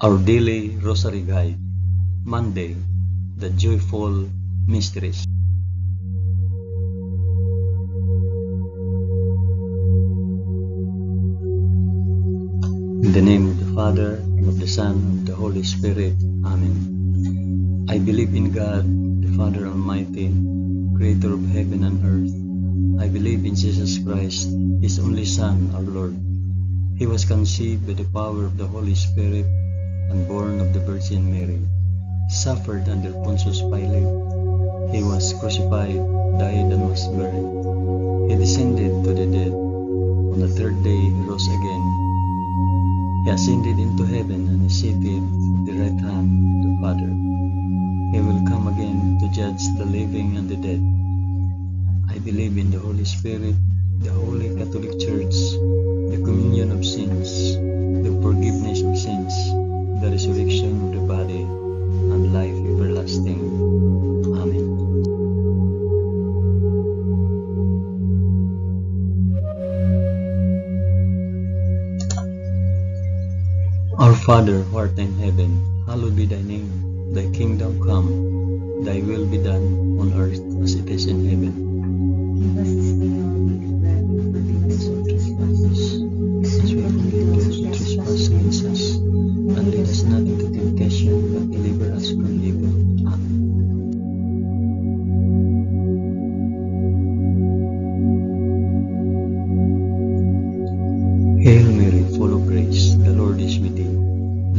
Our daily Rosary Guide, Monday, the Joyful Mysteries. In the name of the Father, and of the Son, and of the Holy Spirit. Amen. I believe in God, the Father Almighty, Creator of heaven and earth. I believe in Jesus Christ, His only Son, our Lord. He was conceived by the power of the Holy Spirit and born of the Virgin Mary, suffered under Pontius Pilate. He was crucified, died, and was buried. He descended to the dead. On the third day he rose again. He ascended into heaven and is seated at the right hand of the Father. He will come again to judge the living and the dead. I believe in the Holy Spirit, the Holy Catholic Church, the communion of sins, the forgiveness of sins, the resurrection of the body, and life everlasting. Amen. Our Father, who art in heaven, hallowed be thy name. Thy kingdom come, thy will be done on earth as it is in heaven. Give us this day our daily bread, and forgive us our trespasses, as we forgive those who trespass against us. And lead us not into temptation, but deliver us from evil. Amen. Hail Mary, full of grace, the Lord is with thee.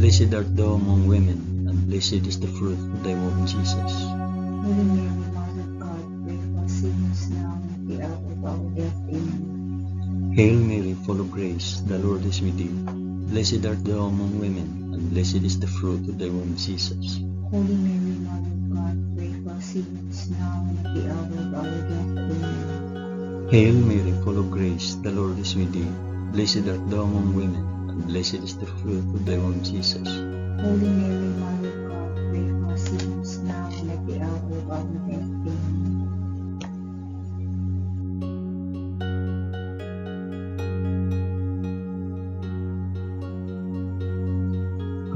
Blessed art thou among women, and blessed is the fruit of thy womb, Jesus. Holy Mary, Mother of God, pray for us sinners now and at the hour of our death. Amen. Hail Mary, full of grace, the Lord is with thee. Blessed art thou among women, and blessed is the fruit of thy womb, Jesus. Holy Mary, Mother of God, pray for us sinners now and at the hour of our death. Amen. Hail Mary, full of grace, the Lord is with thee. Blessed art thou among women, and blessed is the fruit of thy womb, Jesus. Holy Mary, Mother of God, pray for us sinners now and at the hour of our death. Amen.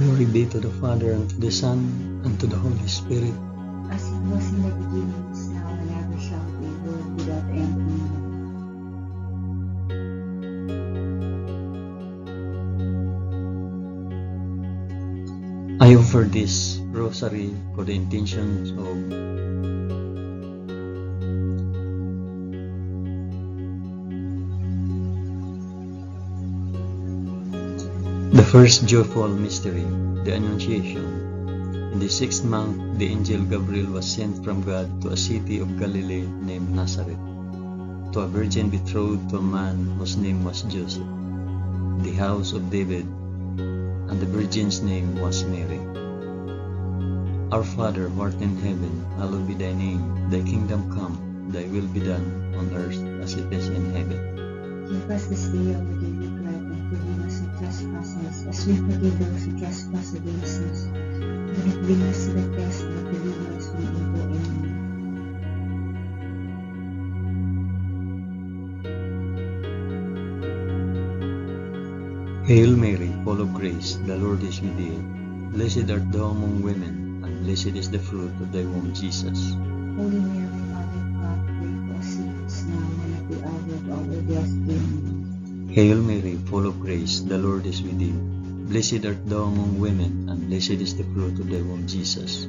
Glory be to the Father, and to the Son, and to the Holy Spirit. As it was in the beginning, is now, and ever shall be, world without end. Amen. I offer this rosary for the intentions of the first joyful mystery, the Annunciation. In the 6th month, the angel Gabriel was sent from God to a city of Galilee named Nazareth, to a virgin betrothed to a man whose name was Joseph, the house of David, and the virgin's name was Mary. Our Father, who art in heaven, hallowed be thy name. Thy kingdom come, thy will be done on earth as it is in heaven. Give us this day our daily bread, and forgive us our trespasses, as we forgive those who trespass against us. Do not bring us to the test, but deliver us from evil. Amen. Hail Mary, full of grace, the Lord is with thee. Blessed art thou among women, and blessed is the fruit of thy womb, Jesus. Holy Mary, Mother of God, pray for us sinners now and at the hour of our death. Amen. Hail Mary, full of grace, the Lord is with thee. Blessed art thou among women, and blessed is the fruit of thy womb, Jesus.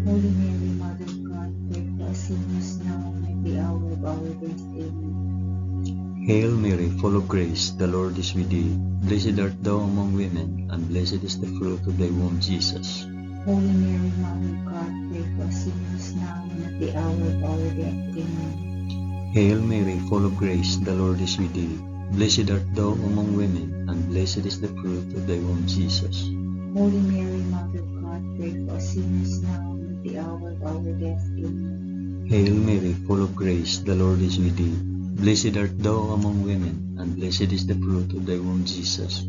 Holy Mary, Mother of God, pray for us sinners now and at the hour of our death. Amen. Hail Mary, full of grace, the Lord is with thee. Blessed art thou among women, and blessed is the fruit of thy womb, Jesus. Holy Mary, Mother of God, pray for us sinners now and at the hour of our death. Amen. Hail Mary, full of grace, the Lord is with thee. Blessed art thou among women, and blessed is the fruit of thy womb, Jesus. Holy Mary, Mother of God, pray for us sinners now and at the hour of our death. Amen. Hail Mary, full of grace, the Lord is with thee. Blessed art thou among women, and blessed is the fruit of thy womb, Jesus.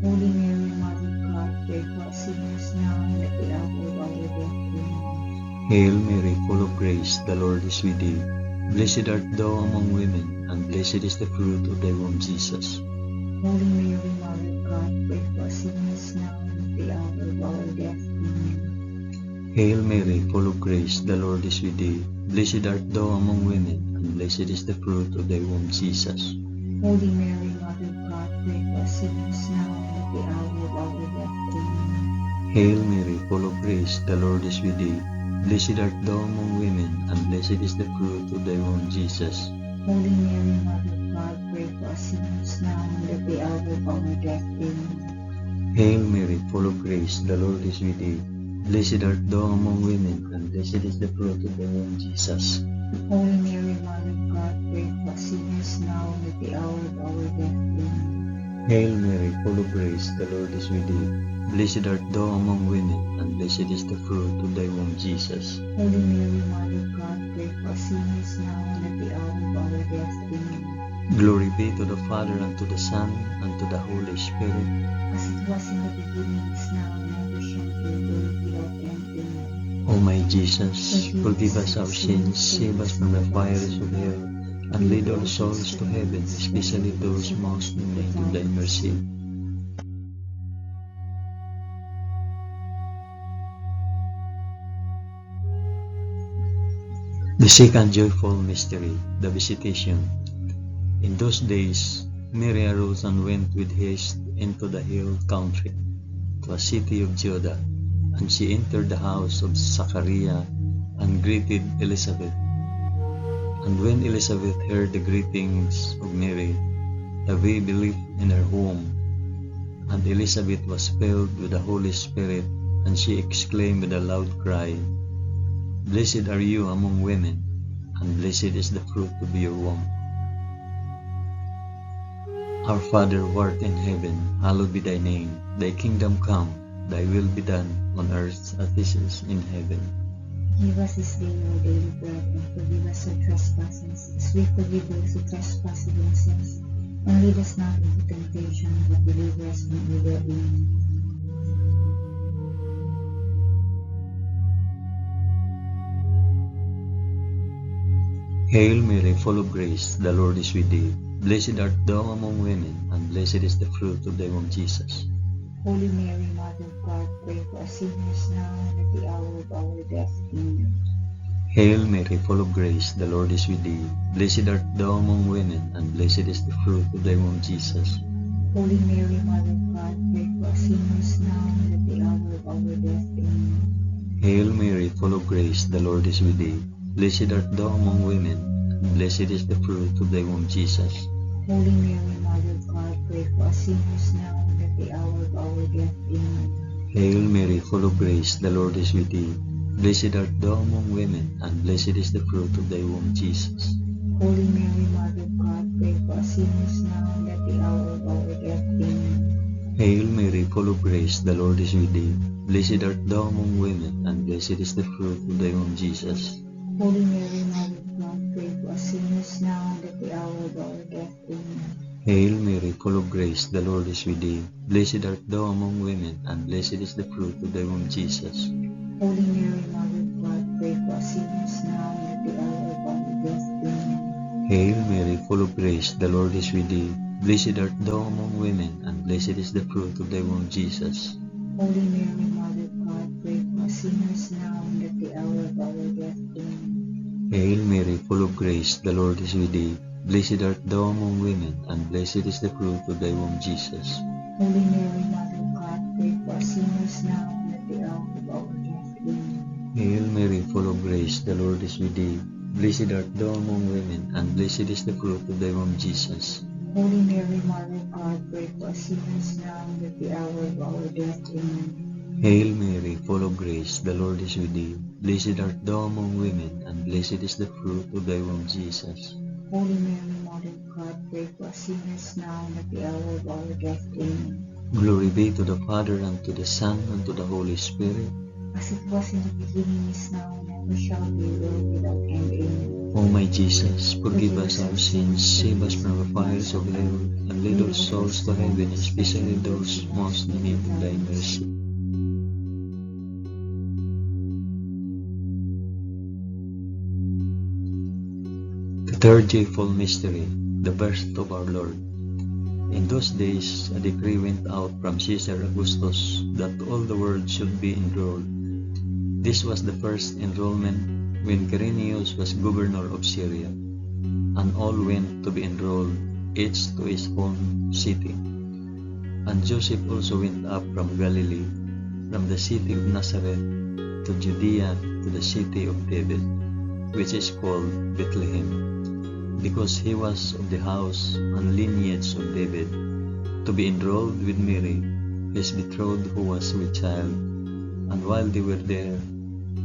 Holy Mary, Mother of God, pray for us sinners now and at the hour of our death. Amen. Hail Mary, full of grace, the Lord is with thee. Blessed art thou among women, and blessed is the fruit of thy womb, Jesus. Holy Mary, Mother of God, pray for us sinners now and at the hour of our Hail Mary, full of grace, the Lord is with thee. Blessed art thou among women, and blessed is the fruit of thy womb, Jesus. Holy Mary, Mother of God, pray for us sinners now and at the hour of our death. Amen. Hail Mary, full of grace, the Lord is with thee. Blessed art thou among women, and blessed is the fruit of thy womb, Jesus. Holy Mary, Mother of God, pray for us sinners now and at the hour of our death. Amen. Hail Mary, full of grace, the Lord is with thee. Blessed art thou among women, and blessed is the fruit of thy womb, Jesus. Holy Mary, Mother of God, pray for us sinners now and at the hour of our death. Amen. Hail Mary, full of grace, the Lord is with thee. Blessed art thou among women, and blessed is the fruit of thy womb, Jesus. Holy Mary, Mother of God, pray for us sinners now and at the hour of our death. Amen. Glory be to the Father, and to the Son, and to the Holy Spirit. As it was in the beginning, is now, and ever shall be, world without end. Amen. O my Jesus, forgive us our sins, save us from the fires of hell, and lead all souls to heaven, especially those most in need of thy mercy. The second joyful mystery, the Visitation. In those days, Mary arose and went with haste into the hill country, to a city of Judah, and she entered the house of Zachariah and greeted Elizabeth. And when Elizabeth heard the greetings of Mary, the baby leaped in her womb, and Elizabeth was filled with the Holy Spirit, and she exclaimed with a loud cry, Blessed are you among women, and blessed is the fruit of your womb. Our Father who art in heaven, hallowed be thy name. Thy kingdom come, thy will be done, on earth as it is in heaven. Give us this day our daily bread, and forgive us our trespasses, as we forgive those who trespass against us. And lead us not into temptation, but deliver us from evil. Amen. Hail Mary, full of grace, the Lord is with thee. Blessed art thou among women, and blessed is the fruit of thy womb, Jesus. Holy Mary, Mother of God, pray for us sinners now and at the hour of our death. Amen. Hail Mary, full of grace, the Lord is with thee. Blessed art thou among women, and blessed is the fruit of thy womb, Jesus. Holy Mary, Mother of God, pray for us sinners now and at the hour of our death. Amen. Hail Mary, full of grace, the Lord is with thee. Blessed art thou among women, and blessed is the fruit of thy womb, Jesus. Holy Mary, Mother of God, pray for us sinners now and at the hour of our death. Amen. Hail Mary, full of grace, the Lord is with thee. Blessed art thou among women, and blessed is the fruit of thy womb, Jesus. Holy Mary, Mother of God, pray for us sinners now and at the hour of our death. Amen. Hail Mary, full of grace, the Lord is with thee. Blessed art thou among women, and blessed is the fruit of thy womb, Jesus. Holy Mary, Mother of God, pray for us sinners now and at the hour of our death. Amen. Hail Mary, full of grace, the Lord is with thee. Blessed art thou among women, and blessed is the fruit of thy womb, Jesus. Holy Mary, Mother of God, pray for us sinners now and at the hour of our death. Amen. Hail Mary, full of grace, the Lord is with thee. Blessed art thou among women, and blessed is the fruit of thy womb, Jesus. Holy Mary, Mother of God, pray for us sinners now and at the hour of our death. Amen. Hail Mary, full of grace, the Lord is with thee. Blessed art thou among women, and blessed is the fruit of thy womb, Jesus. Holy Mary, Mother of God, pray for us sinners now and at the hour of our death. Amen. Hail Mary, full of grace, the Lord is with thee. Blessed art thou among women, and blessed is the fruit of thy womb, Jesus. Holy Mary, Mother of God, pray for us sinners now and at the hour of our death. Amen. Hail Mary, full of grace, the Lord is with thee. Blessed art thou among women, and blessed is the fruit of thy womb, Jesus. Holy Mary, Mother of God, pray for us sinners now and at the hour of our death. Amen. Glory be to the Father, and to the Son, and to the Holy Spirit. As it was in the beginning, is now, and ever shall be, world without end. Amen. O my Jesus, forgive us our sins, save us from the fires of hell, and lead all souls to heaven, especially those most in need of thy mercy. The third joyful mystery, the birth of our Lord. In those days, a decree went out from Caesar Augustus that all the world should be enrolled. This was the first enrollment when Quirinius was governor of Syria, and all went to be enrolled, each to his own city. And Joseph also went up from Galilee, from the city of Nazareth to Judea, to the city of David, which is called Bethlehem, because he was of the house and lineage of David, to be enrolled with Mary, his betrothed, who was with child. And while they were there,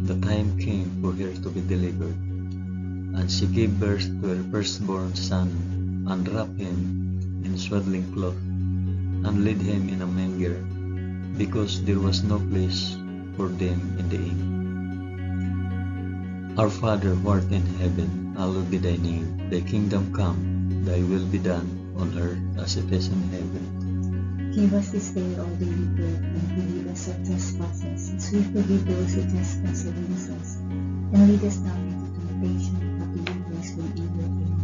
the time came for her to be delivered. And she gave birth to her firstborn son, and wrapped him in swaddling cloth, and laid him in a manger, because there was no place for them in the inn. Our Father who art in heaven, hallowed be thy name. Thy kingdom come, thy will be done, on earth as it is in heaven. Give us this day our daily bread, and forgive us our trespasses, as we forgive those who trespass against us. And lead us not into temptation, but deliver us from evil. Amen.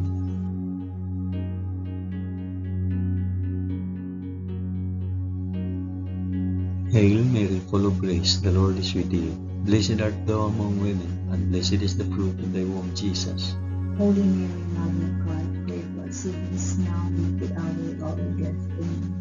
Hail Mary, full of grace, the Lord is with thee. Blessed art thou among women, and blessed is the fruit of thy womb, Jesus. Holy Mary, Mother of God, pray for us sinners now and at the hour of our death. Amen.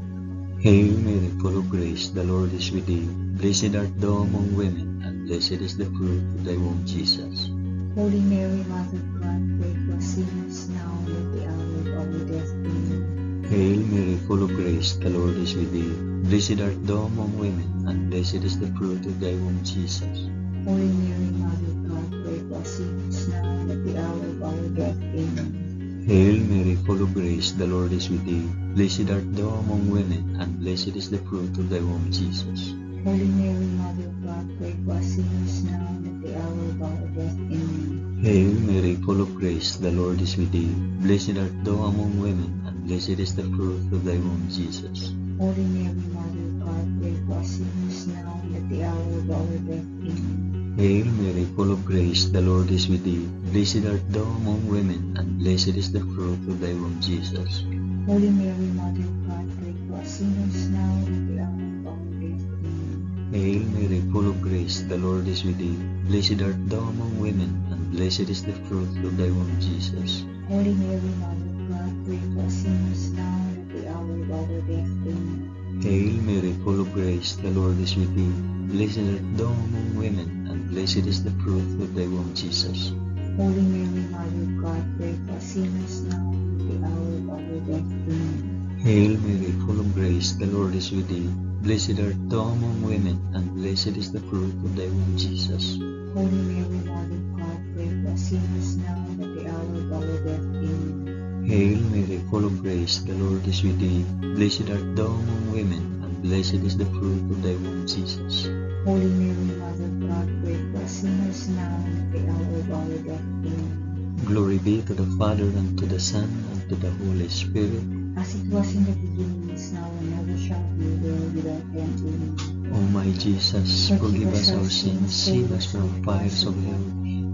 Hail Mary, full of grace, the Lord is with thee. Blessed art thou among women, and blessed is the fruit of thy womb, Jesus. Holy Mary, Mother of God, pray for us sinners now and at the hour of our death. Amen. Hail Mary, full of grace, the Lord is with thee. Blessed art thou among women, and blessed is the fruit of thy womb, Jesus. Holy Mary, Mother of God, pray for us sinners now and at the hour of our death. Amen. Hail Mary, full of grace, the Lord is with thee. Blessed art thou among women, and blessed is the fruit of thy womb, Jesus. Holy Mary, Mother of God, pray for us sinners now and at the hour of our death. Amen. Hail Mary, full of grace, the Lord is with thee. Blessed art thou among women, and blessed is the fruit of thy womb, Jesus. Holy Mary, Mother of God, pray for us sinners now and at the hour of our death. Amen. Hail Mary, full of grace, the Lord is with thee. Blessed art thou among women, and blessed is the fruit of thy womb, Jesus. Holy Mary, Mother of God, pray for us sinners now and at the hour of our death. Amen. Hail Mary, full of grace, the Lord is with thee. Blessed art thou among women, and blessed is the fruit of thy womb, Jesus. Holy Mary, Mother of God, pray for us sinners now and at the hour of our death. Amen. Hail Mary, full of grace, the Lord is with thee. Blessed art thou among women, and blessed is the fruit of thy womb, Jesus. Holy Mary, Mother of God, pray for us sinners now and at the hour of our death. Amen. Hail Mary, full of grace, the Lord is with thee. Blessed art thou among women, and blessed is the fruit of thy womb, Jesus. Holy Mary, Mother of God, pray for us sinners now and at the hour of our death. Amen. Hail Mary, full of grace, the Lord is with thee. Blessed art thou among women, and blessed is the fruit of thy womb, Jesus. Holy Mary, Mother of God, pray for us sinners now and at the hour of our death. Amen. Glory be to the Father, and to the Son, and to the Holy Spirit. As it was in the beginning, is now, and ever shall be, world without end. Amen. O my Jesus, forgive us our sins, save us from fires of hell,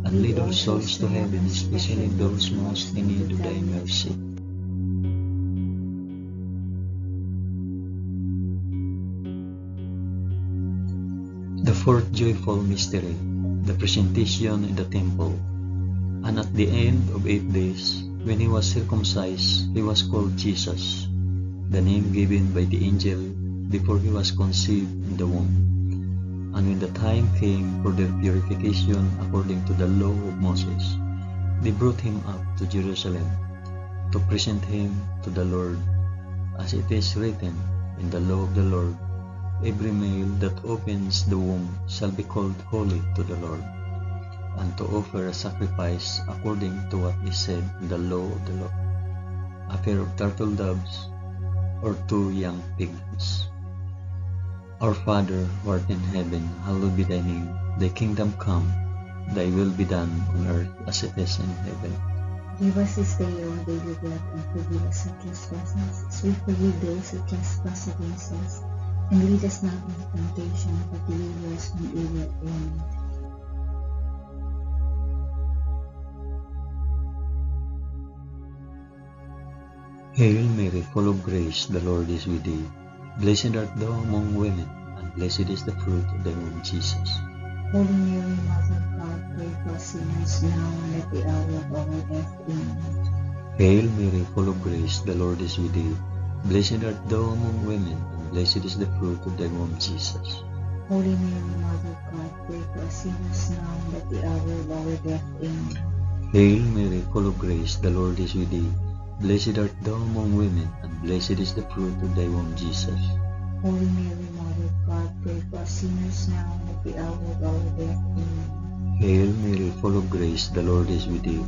and lead all souls to heaven, especially those most in need of thy mercy. The fourth joyful mystery, the presentation in the temple. And at the end of 8 days, when he was circumcised, he was called Jesus, the name given by the angel before he was conceived in the womb. And when the time came for their purification according to the law of Moses, they brought him up to Jerusalem to present him to the Lord, as it is written in the law of the Lord, every male that opens the womb shall be called holy to the Lord, and to offer a sacrifice according to what is said in the law of the Lord, a pair of turtle doves or 2 young pigeons. Our Father, who art in heaven, hallowed be thy name. Thy kingdom come, thy will be done on earth as it is in heaven. Give us this day our daily bread, and forgive us our trespasses, as we forgive those who trespass against us. And lead us not into temptation, but deliver us from evil. Amen. Hail Mary, full of grace, the Lord is with thee. Blessed art thou among women, and blessed is the fruit of thy womb, Jesus. Holy Mary, Mother of God, pray for us sinners now and at the hour of our death. Amen. Hail Mary, full of grace, the Lord is with thee. Blessed art thou among women, and blessed is the fruit of thy womb, Jesus. Holy Mary, Mother of God, pray for us sinners now and at the hour of our death. Amen. Hail Mary, full of grace, the Lord is with thee. Blessed art thou among women, and blessed is the fruit of thy womb, Jesus. Holy Mary, Mother of God, pray for us sinners now and at the hour of our death. Amen. Hail Mary, full of grace, the Lord is with thee.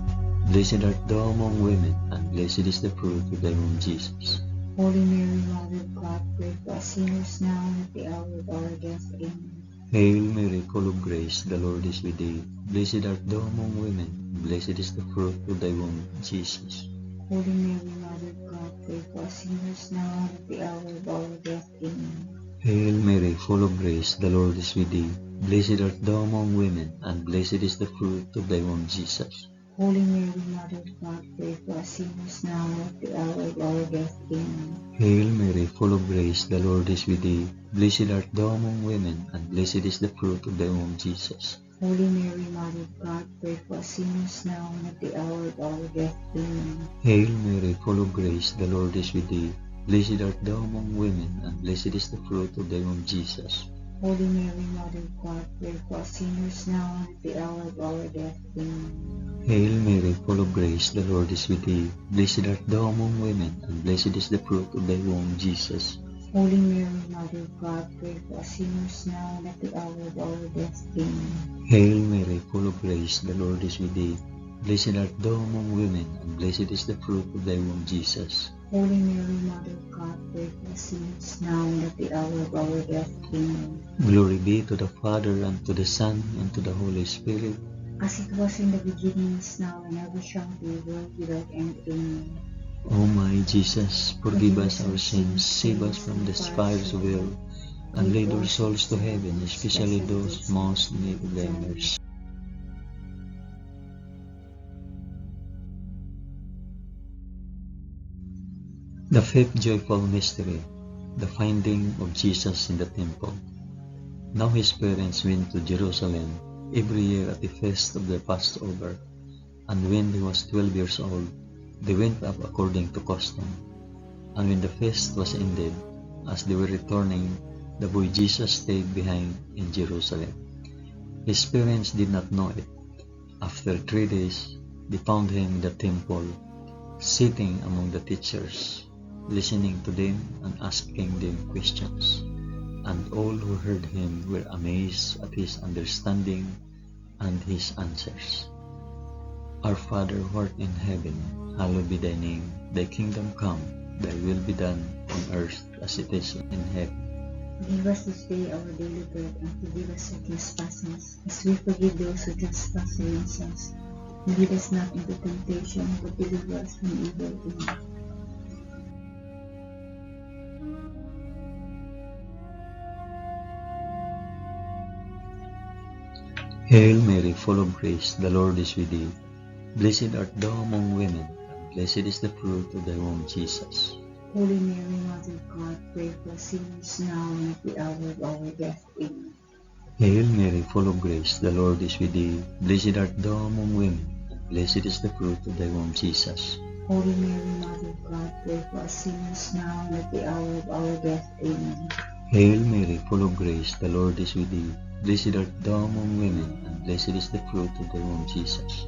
Blessed art thou among women, and blessed is the fruit of thy womb, Jesus. Holy Mary, Mother of God, pray for us sinners now and at the hour of our death. Amen. Hail Mary, full of grace, the Lord is with thee. Blessed art thou among women, and blessed is the fruit of thy womb, Jesus. Holy Mary, Mother of God, pray for us sinners now and at the hour of our death. Amen. Hail Mary, full of grace, the Lord is with thee. Blessed art thou among women, and blessed is the fruit of thy womb, Jesus. Holy Mary, Mother of God, pray for us sinners now and at the hour of our death. Amen. Hail Mary, full of grace, the Lord is with thee. Blessed art thou among women, and blessed is the fruit of thy womb, Jesus. Holy Mary, Mother of God, pray for us sinners now and at the hour of our death. Amen. Hail Mary, full of grace, the Lord is with thee. Blessed art thou among women, and blessed is the fruit of thy womb, Jesus. Holy Mary, Mother of God, pray for us sinners now and at the hour of our death. Amen. Hail Mary, full of grace, the Lord is with thee. Blessed art thou among women, and blessed is the fruit of thy womb, Jesus. Holy Mary, Mother of God, pray for us sinners now and at the hour of our death. Amen. Hail Mary, full of grace, the Lord is with thee. Blessed art thou among women, and blessed is the fruit of thy womb, Jesus. Holy Mary, Mother of God, pray for us sinners now and at the hour of our death. Amen. Glory be to the Father, and to the Son, and to the Holy Spirit. As it was in the beginning, is now, and ever shall be, world without end. Amen. O my Jesus, forgive us our sins, save us from the fires of hell, and lead our souls to heaven, especially those most in need of thy mercy. The fifth joyful mystery, the finding of Jesus in the temple. Now his parents went to Jerusalem every year at the feast of the Passover, and when he was 12 years old, they went up according to custom. And when the feast was ended, as they were returning, the boy Jesus stayed behind in Jerusalem. His parents did not know it. After 3 days, they found him in the temple, sitting among the teachers, listening to them and asking them questions. And all who heard him were amazed at his understanding and his answers. Our Father who art in heaven, hallowed be thy name. Thy kingdom come, thy will be done on earth as it is in heaven. Give us this day our daily bread, and forgive us our trespasses, as we forgive those who trespass against us. And lead us not into temptation, but deliver us from evil. Amen. Hail Mary, full of grace, the Lord is with thee. Blessed art thou among women, and blessed is the fruit of thy womb, Jesus. Holy Mary, Mother of God, pray for us sinners now and at the hour of our death. Amen. Hail Mary, full of grace, the Lord is with thee. Blessed art thou among women, and blessed is the fruit of thy womb, Jesus. Holy Mary, Mother of God, pray for us sinners now and at the hour of our death. Amen. Hail Mary, full of grace, the Lord is with thee. Blessed art thou among women, and blessed is the fruit of thy womb, Jesus.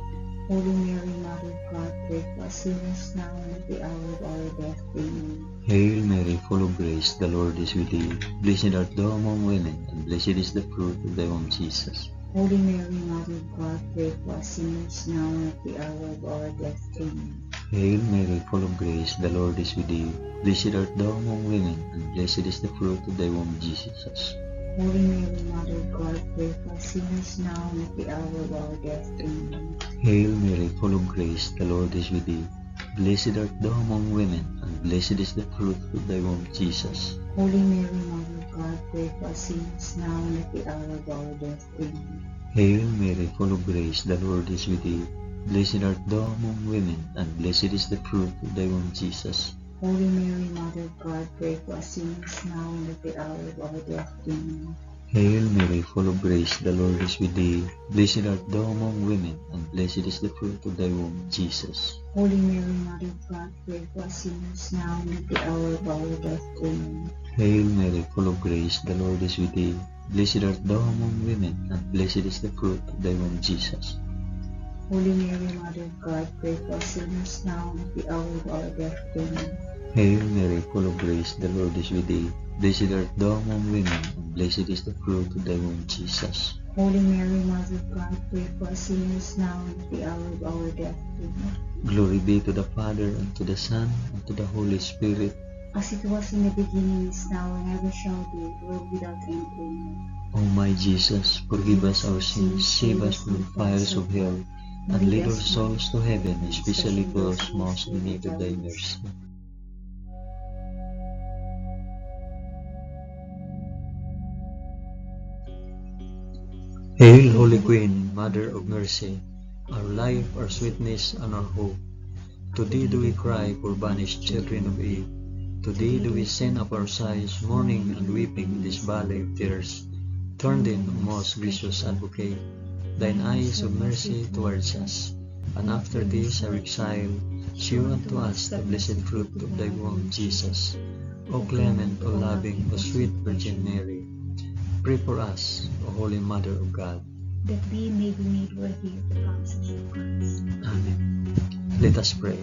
Holy Mary, Mother of God, pray for us sinners now and at the hour of our death. Amen. Hail Mary, full of grace, the Lord is with thee. Blessed art thou among women, and blessed is the fruit of thy womb, Jesus. Holy Mary, Mother of God, pray for us sinners now and at the hour of our death. Amen. Hail Mary, full of grace, the Lord is with thee. Blessed art thou among women, and blessed is the fruit of thy womb, Jesus. Holy Mary, Mother of God, pray for us sinners now and at the hour of our death. Amen. Hail Mary, full of grace, the Lord is with thee. Blessed art thou among women, and blessed is the fruit of thy womb, Jesus. Holy Mary, Mother of God, pray for us sinners now and at the hour of our death. Amen. Hail Mary, full of grace, the Lord is with thee. Blessed art thou among women, and blessed is the fruit of thy womb, Jesus. Holy Mary, Mother of God, pray for us sinners now and at the hour of our death. Amen. Hail Mary, full of grace, the Lord is with thee. Blessed art thou among women, and blessed is the fruit of thy womb, Jesus. Holy Mary, Mother of God, pray for us sinners now and at the hour of our death. Amen. Hail Mary, full of grace, the Lord is with thee. Blessed art thou among women, and blessed is the fruit of thy womb, Jesus. Holy Mary, Mother of God, pray for us sinners now and at the hour of our death. Amen. Hail Mary, full of grace, the Lord is with thee. Blessed art thou among women, and blessed is the fruit of thy womb, Jesus. Holy Mary, Mother of God, pray for us sinners now and at the hour of our death. Amen. Glory be to the Father, and to the Son, and to the Holy Spirit. As it was in the beginning, is now, and ever shall be, world without end. Amen. O my Jesus, forgive us our sins, save us from the fires of hell, and lead our souls to heaven, especially those most in need of thy mercy. Hail, Holy Queen, Mother of Mercy, our life, our sweetness, and our hope. To thee do we cry, poor banished children of Eve. To thee do we send up our sighs, mourning and weeping in this valley of tears. Turn then, O most gracious Advocate, thine eyes of mercy towards us, and after this our exile, shew unto us the blessed fruit of thy womb, Jesus. O clement, O loving, O sweet Virgin Mary, pray for us, O Holy Mother of God, that we may be made worthy of the promises of Christ. Amen. Let us pray.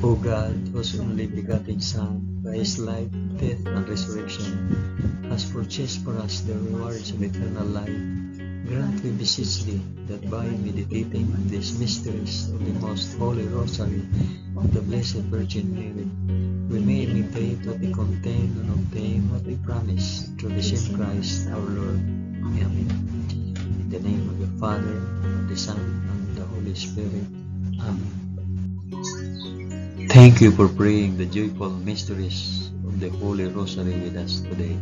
O God, whose only begotten Son, by his life, death, and resurrection, has purchased for us the rewards of eternal life, grant, we beseech thee, that by meditating on these mysteries of the most holy Rosary of the Blessed Virgin Mary, we may imitate what they contain and obtain what they promise, through the same Christ our Lord. Amen. In the name of the Father, and of the Son, and of the Holy Spirit. Amen. Thank you for praying the joyful mysteries of the Holy Rosary with us today.